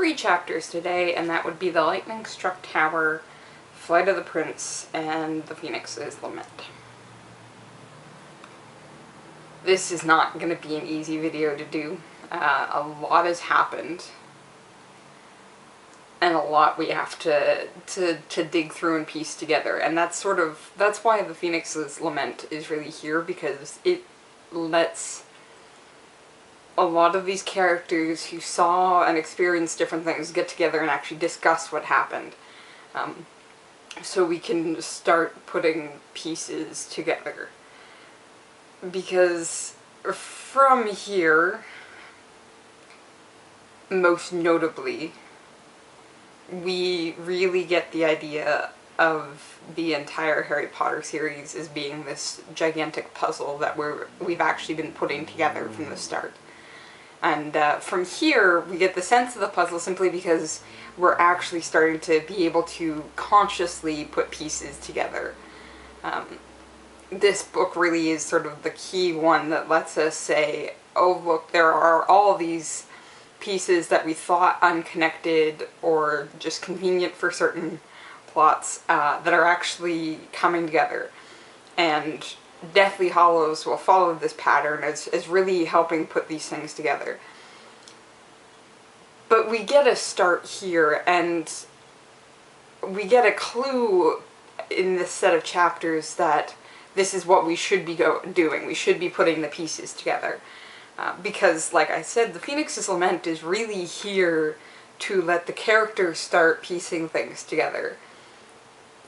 3 chapters today, and that would be the Lightning-Struck Tower, Flight of the Prince, and the Phoenix's Lament. This is not going to be an easy video to do. A lot has happened, and a lot we have to dig through and piece together, and that's why the Phoenix's Lament is really here, because it lets a lot of these characters who saw and experienced different things get together and actually discuss what happened. So we can start putting pieces together. Because from here, most notably, we really get the idea of the entire Harry Potter series as being this gigantic puzzle that we've actually been putting together from the start. And from here, we get the sense of the puzzle simply because we're actually starting to be able to consciously put pieces together. This book really is sort of the key one that lets us say, oh look, there are all these pieces that we thought unconnected or just convenient for certain plots that are actually coming together. And Deathly Hallows will follow this pattern as really helping put these things together. But we get a start here, and we get a clue in this set of chapters that this is what we should be doing. We should be putting the pieces together. Because, like I said, the Phoenix's Lament is really here to let the characters start piecing things together.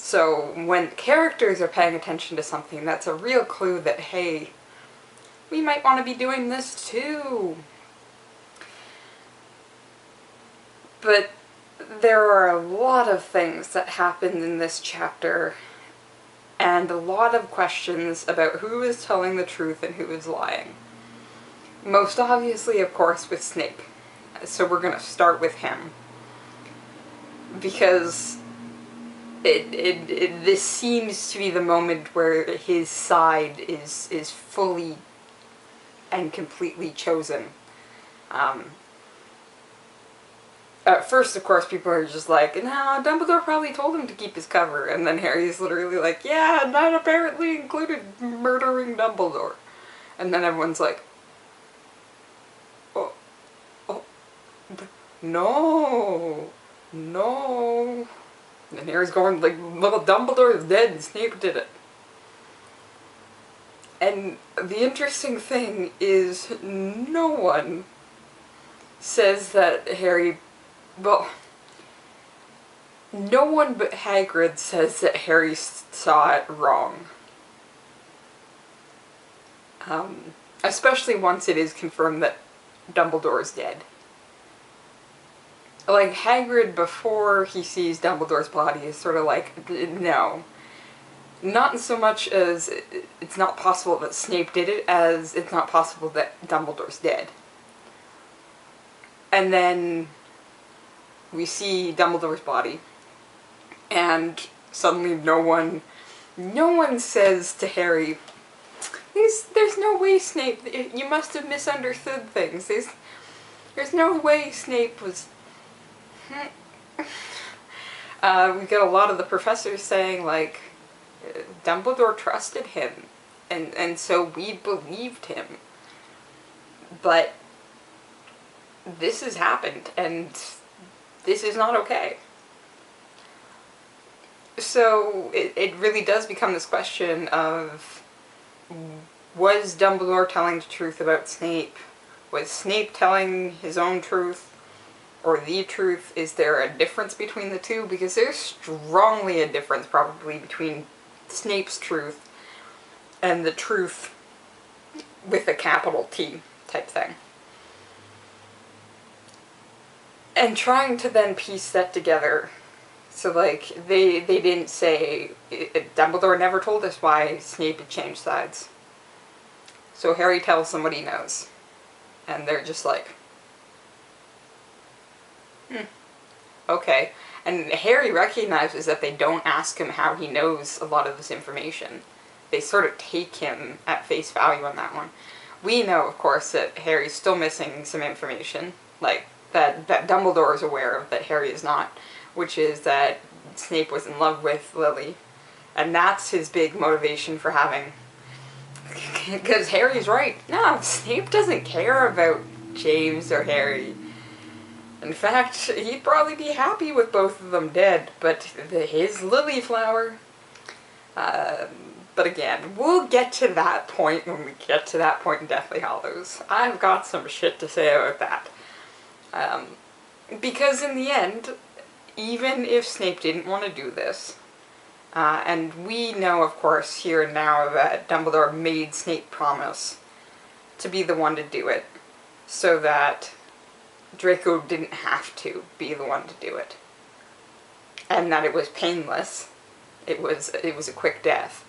So when characters are paying attention to something, that's a real clue that, hey, we might want to be doing this too. But there are a lot of things that happened in this chapter, and a lot of questions about who is telling the truth and who is lying. Most obviously, of course, with Snape. So we're going to start with him. Because this seems to be the moment where his side is fully and completely chosen. At first, of course, people are just like, no, Dumbledore probably told him to keep his cover. And then Harry's literally like, yeah, and that apparently included murdering Dumbledore. And then everyone's like, oh, no, no. And Harry's going like, well, Dumbledore is dead and Snape did it. And the interesting thing is no one says that Harry, well, no one but Hagrid says that Harry saw it wrong. Especially once it is confirmed that Dumbledore is dead. Like, Hagrid, before he sees Dumbledore's body, is sort of like, no. Not so much as it's not possible that Snape did it, as it's not possible that Dumbledore's dead. And then we see Dumbledore's body, and suddenly no one says to Harry, there's no way, Snape, you must have misunderstood things. There's no way Snape was... we get a lot of the professors saying, like, Dumbledore trusted him, and so we believed him. But this has happened, and this is not okay. So it really does become this question of, was Dumbledore telling the truth about Snape? Was Snape telling his own truth? Or the truth? Is there a difference between the two? Because there's strongly a difference probably between Snape's truth and the truth with a capital T type thing. And trying to then piece that together. So like, they didn't say, Dumbledore never told us why Snape had changed sides. So Harry tells them what he knows. And they're just like, okay. And Harry recognizes that they don't ask him how he knows a lot of this information. They sort of take him at face value on that one. We know, of course, that Harry's still missing some information. Like, that Dumbledore is aware of, that Harry is not, which is that Snape was in love with Lily. And that's his big motivation for having... Because Harry's right. No, Snape doesn't care about James or Harry. In fact, he'd probably be happy with both of them dead, but his lily flower... but again, we'll get to that point when we get to that point in Deathly Hallows. I've got some shit to say about that. Because in the end, even if Snape didn't want to do this, and we know, of course, here and now that Dumbledore made Snape promise to be the one to do it, so that Draco didn't have to be the one to do it. And that it was painless. It was a quick death.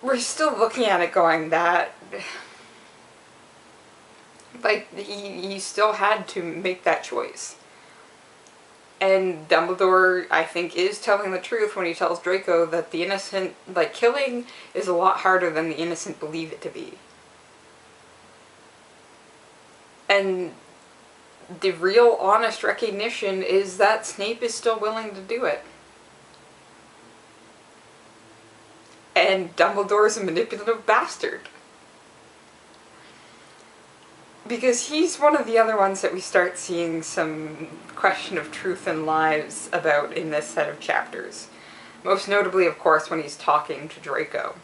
We're still looking at it going that... Like, he still had to make that choice. And Dumbledore, I think, is telling the truth when he tells Draco that the innocent, like, killing is a lot harder than the innocent believe it to be. And the real honest recognition is that Snape is still willing to do it. And Dumbledore's a manipulative bastard. Because he's one of the other ones that we start seeing some question of truth and lies about in this set of chapters. Most notably, of course, when he's talking to Draco.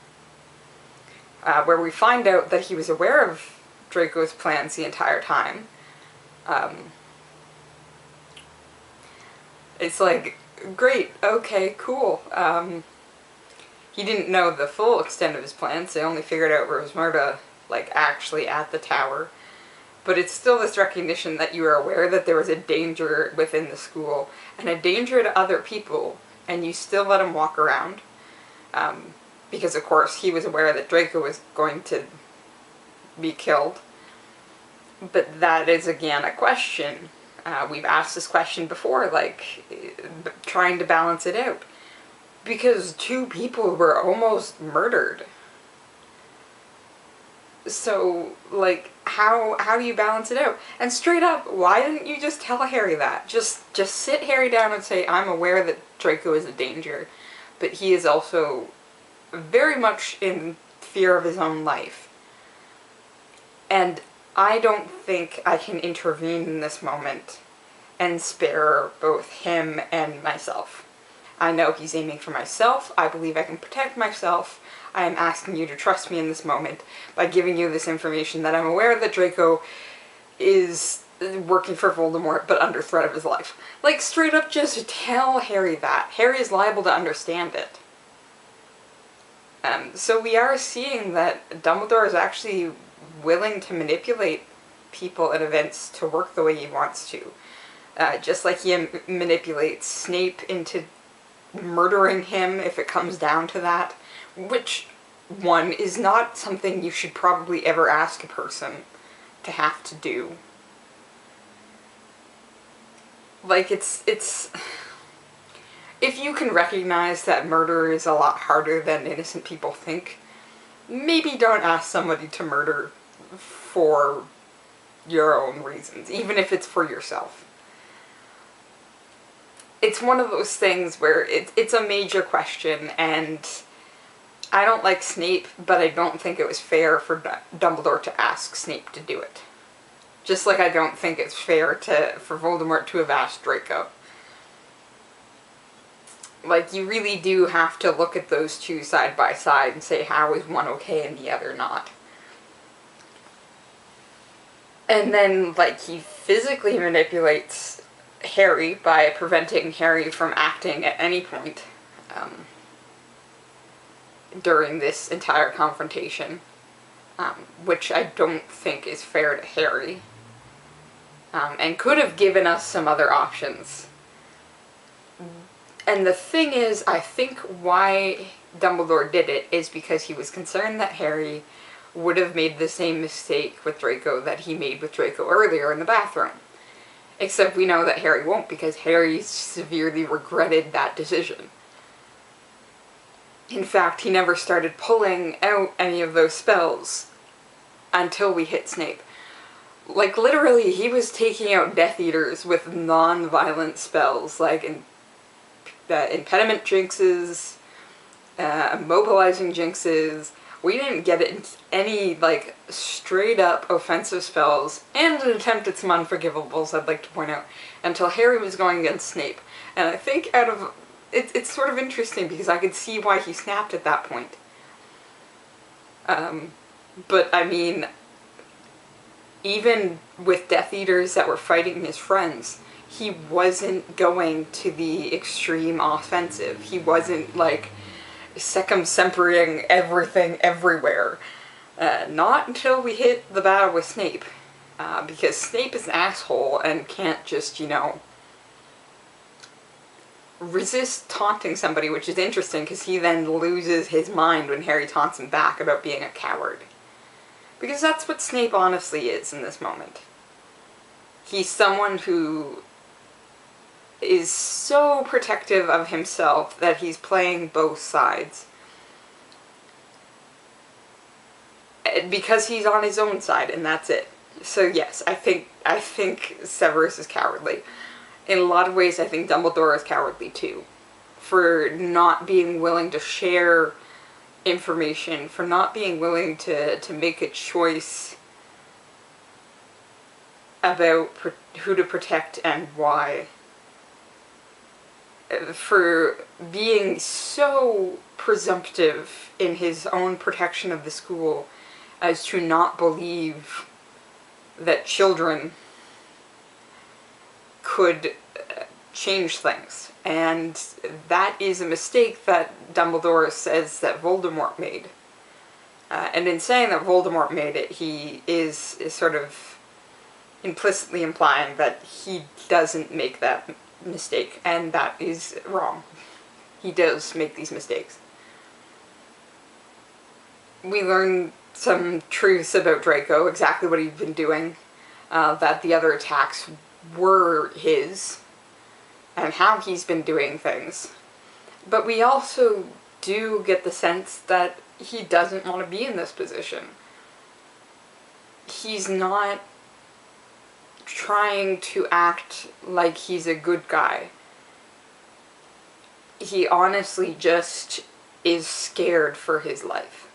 Where we find out that he was aware of Draco's plans the entire time. It's like, great, okay, cool. He didn't know the full extent of his plans. They only figured out Rosmerta, like, actually at the tower. But it's still this recognition that you are aware that there was a danger within the school, and a danger to other people, and you still let him walk around. Because, of course, he was aware that Draco was going to be killed. But that is, again, a question. We've asked this question before, like, trying to balance it out. Because 2 people were almost murdered. So, like, how do you balance it out? And straight up, why didn't you just tell Harry that? Just sit Harry down and say, I'm aware that Draco is a danger, but he is also very much in fear of his own life. And I don't think I can intervene in this moment and spare both him and myself. I know he's aiming for myself. I believe I can protect myself. I am asking you to trust me in this moment by giving you this information that I'm aware that Draco is working for Voldemort but under threat of his life. Like, straight up just tell Harry that. Harry is liable to understand it. So we are seeing that Dumbledore is actually willing to manipulate people and events to work the way he wants to. Just like he manipulates Snape into murdering him if it comes down to that. Which, one, is not something you should probably ever ask a person to have to do. Like, it's... If you can recognize that murder is a lot harder than innocent people think, maybe don't ask somebody to murder for your own reasons, even if it's for yourself. It's one of those things where it's a major question, and I don't like Snape, but I don't think it was fair for Dumbledore to ask Snape to do it. Just like I don't think it's fair for Voldemort to have asked Draco. Like, you really do have to look at those two side by side and say, how is one okay and the other not? And then, like, he physically manipulates Harry by preventing Harry from acting at any point during this entire confrontation, which I don't think is fair to Harry, and could have given us some other options. And the thing is, I think why Dumbledore did it is because he was concerned that Harry would have made the same mistake with Draco that he made with Draco earlier in the bathroom. Except we know that Harry won't, because Harry severely regretted that decision. In fact, he never started pulling out any of those spells until we hit Snape. Like, literally, he was taking out Death Eaters with non-violent spells, like impediment jinxes, immobilizing jinxes. We didn't get any, like, straight-up offensive spells, and an attempt at some unforgivables, I'd like to point out, until Harry was going against Snape. And I think out of... It's sort of interesting, because I could see why he snapped at that point. But, I mean, even with Death Eaters that were fighting his friends, he wasn't going to the extreme offensive. He wasn't, like, secum sempering everything everywhere. Not until we hit the battle with Snape. Because Snape is an asshole and can't just, you know, resist taunting somebody, which is interesting because he then loses his mind when Harry taunts him back about being a coward. Because that's what Snape honestly is in this moment. He's someone who is so protective of himself that he's playing both sides. Because he's on his own side, and that's it. So yes, I think Severus is cowardly. In a lot of ways, I think Dumbledore is cowardly too. For not being willing to share information, for not being willing to make a choice about who to protect and why. For being so presumptive in his own protection of the school as to not believe that children could change things. And that is a mistake that Dumbledore says that Voldemort made. And in saying that Voldemort made it, he is sort of implicitly implying that he doesn't make that mistake, and that is wrong. He does make these mistakes. We learn some truths about Draco, exactly what he'd been doing, that the other attacks were his, and how he's been doing things. But we also do get the sense that he doesn't want to be in this position. He's not trying to act like he's a good guy. He honestly just is scared for his life.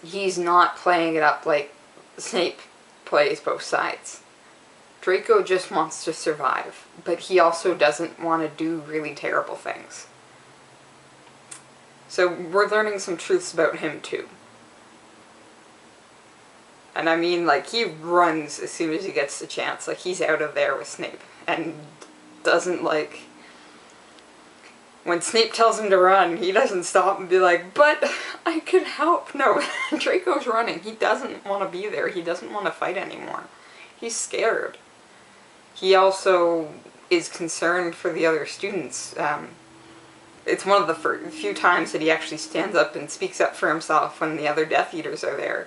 He's not playing it up like Snape plays both sides. Draco just wants to survive, but he also doesn't want to do really terrible things. So we're learning some truths about him too. And I mean, like, he runs as soon as he gets the chance. Like, he's out of there with Snape. And doesn't, like... When Snape tells him to run, he doesn't stop and be like, but I can help. No, Draco's running. He doesn't want to be there. He doesn't want to fight anymore. He's scared. He also is concerned for the other students. It's one of the few times that he actually stands up and speaks up for himself when the other Death Eaters are there.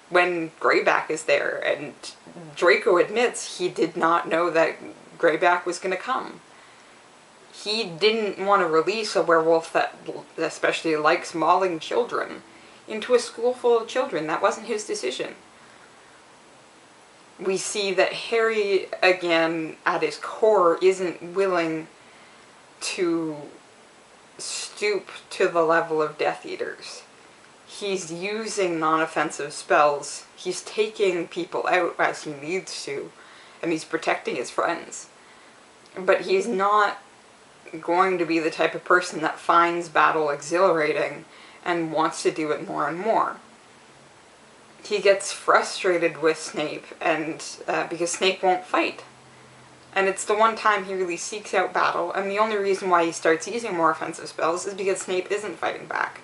When Greyback is there, and Draco admits he did not know that Greyback was going to come. He didn't want to release a werewolf that especially likes mauling children into a school full of children. That wasn't his decision. We see that Harry, again, at his core, isn't willing to stoop to the level of Death Eaters. He's using non-offensive spells. He's taking people out as he needs to, and he's protecting his friends. But he's not going to be the type of person that finds battle exhilarating and wants to do it more and more. He gets frustrated with Snape, and because Snape won't fight. And it's the one time he really seeks out battle, and the only reason why he starts using more offensive spells is because Snape isn't fighting back.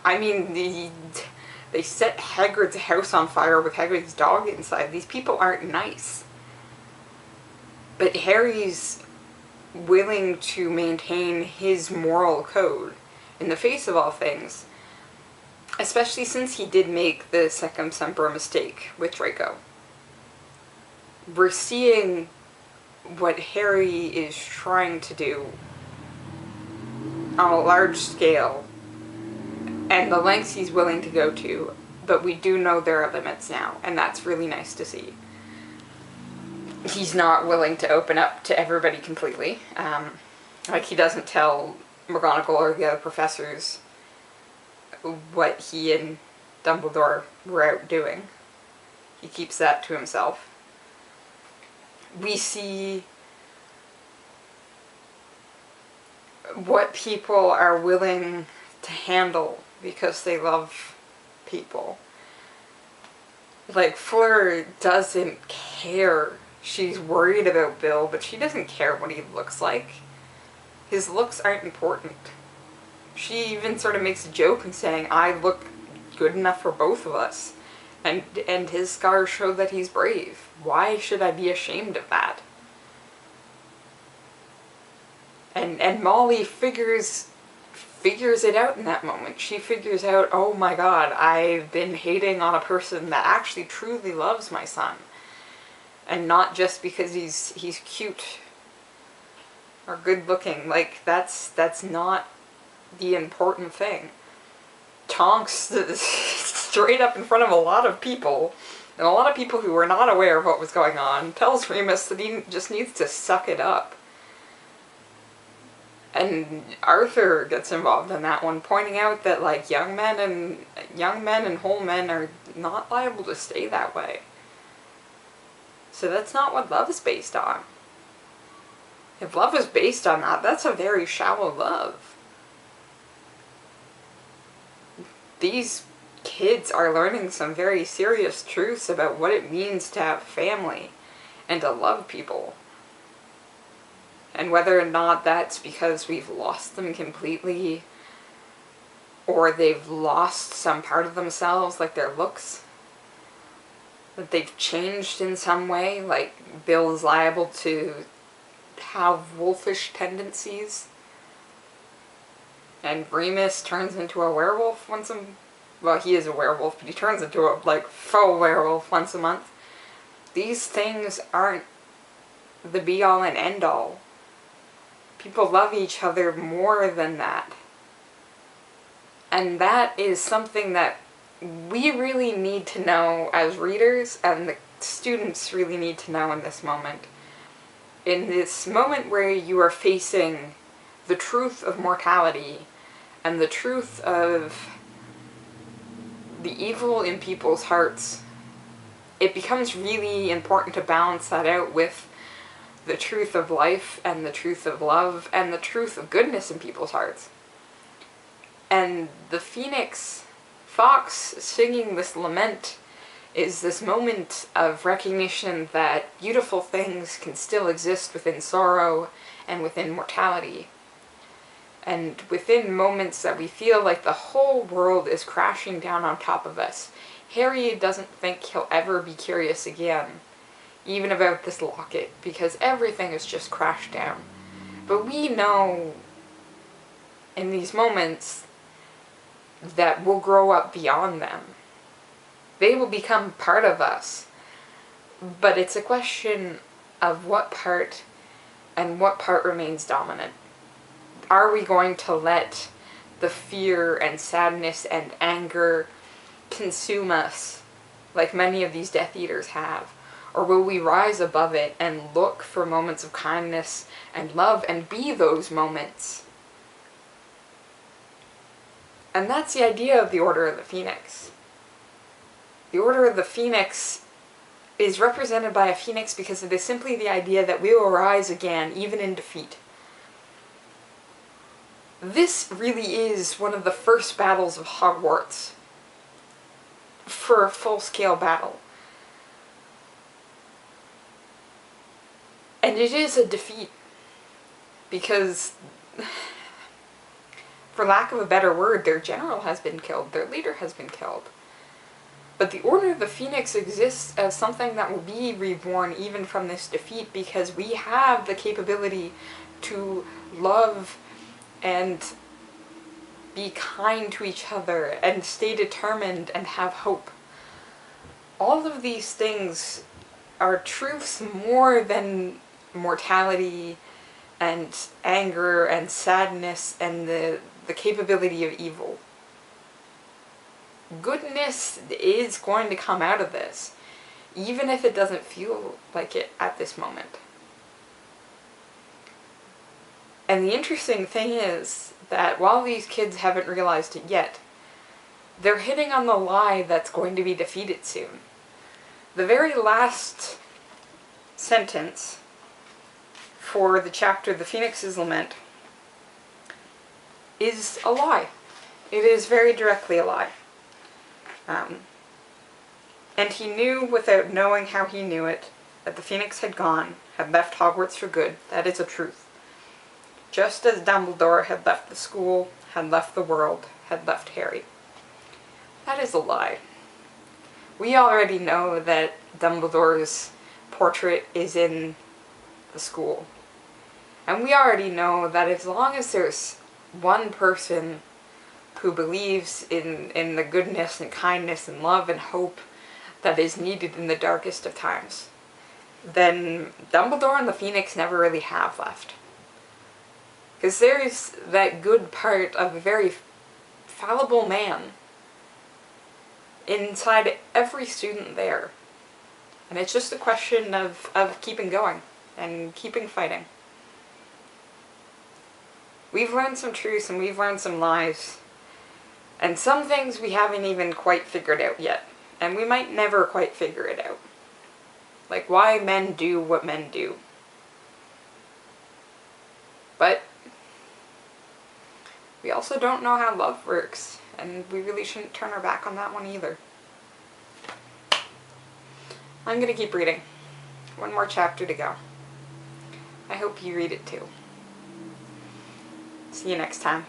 I mean, they set Hagrid's house on fire with Hagrid's dog inside. These people aren't nice. But Harry's willing to maintain his moral code in the face of all things. Especially since he did make the secum semper mistake with Draco. We're seeing what Harry is trying to do on a large scale and the lengths he's willing to go to, but we do know there are limits now, and that's really nice to see. He's not willing to open up to everybody completely. Like, he doesn't tell McGonagall or the other professors what he and Dumbledore were out doing. He keeps that to himself. We see what people are willing to handle because they love people. Like, Fleur doesn't care. She's worried about Bill, but she doesn't care what he looks like. His looks aren't important. She even sort of makes a joke in saying, I look good enough for both of us. And his scars show that he's brave. Why should I be ashamed of that? And Molly figures it out in that moment. She figures out, oh my god, I've been hating on a person that actually truly loves my son. And not just because he's cute or good looking. Like, that's not the important thing. Tonks straight up in front of a lot of people, and a lot of people who were not aware of what was going on, tells Remus that he just needs to suck it up. And Arthur gets involved in that one, pointing out that, like, young men and whole men are not liable to stay that way. So that's not what love is based on. If love is based on that, that's a very shallow love. These kids are learning some very serious truths about what it means to have family and to love people. And whether or not that's because we've lost them completely, or they've lost some part of themselves, like their looks, that they've changed in some way, like Bill's liable to have wolfish tendencies, and Remus turns into a werewolf once a... Well, he is a werewolf, but he turns into a, like, faux werewolf once a month. These things aren't the be-all and end-all. People love each other more than that. And that is something that we really need to know as readers, and the students really need to know in this moment. In this moment where you are facing the truth of mortality and the truth of the evil in people's hearts, it becomes really important to balance that out with the truth of life and the truth of love and the truth of goodness in people's hearts. And the Fox singing this lament is this moment of recognition that beautiful things can still exist within sorrow and within mortality. And within moments that we feel like the whole world is crashing down on top of us, Harry doesn't think he'll ever be curious again, even about this locket, because everything has just crashed down. But we know in these moments that we'll grow up beyond them. They will become part of us. But it's a question of what part and what part remains dominant. Are we going to let the fear and sadness and anger consume us like many of these Death Eaters have? Or will we rise above it and look for moments of kindness and love and be those moments? And that's the idea of the Order of the Phoenix. The Order of the Phoenix is represented by a phoenix because it is simply the idea that we will rise again, even in defeat. This really is one of the first battles of Hogwarts for a full-scale battle. And it is a defeat because, for lack of a better word, their general has been killed, their leader has been killed. But the Order of the Phoenix exists as something that will be reborn even from this defeat because we have the capability to love and be kind to each other and stay determined and have hope. All of these things are truths more than mortality and anger and sadness and the capability of evil. goodness is going to come out of this, even if it doesn't feel like it at this moment. And the interesting thing is that while these kids haven't realized it yet, they're hitting on the lie that's going to be defeated soon. The very last sentence for the chapter, The Phoenix's Lament, is a lie. It is very directly a lie. And he knew, without knowing how he knew it, that the Phoenix had gone, had left Hogwarts for good. That is a truth. Just as Dumbledore had left the school, had left the world, had left Harry. That is a lie. We already know that Dumbledore's portrait is in the school. And we already know that as long as there's one person who believes in the goodness and kindness and love and hope that is needed in the darkest of times, then Dumbledore and the Phoenix never really have left. Because there's that good part of a very fallible man inside every student there. And it's just a question of keeping going and keeping fighting. We've learned some truths and we've learned some lies. And some things we haven't even quite figured out yet. And we might never quite figure it out. Like why men do what men do. But we also don't know how love works, and we really shouldn't turn our back on that one either. I'm gonna keep reading. One more chapter to go. I hope you read it too. See you next time.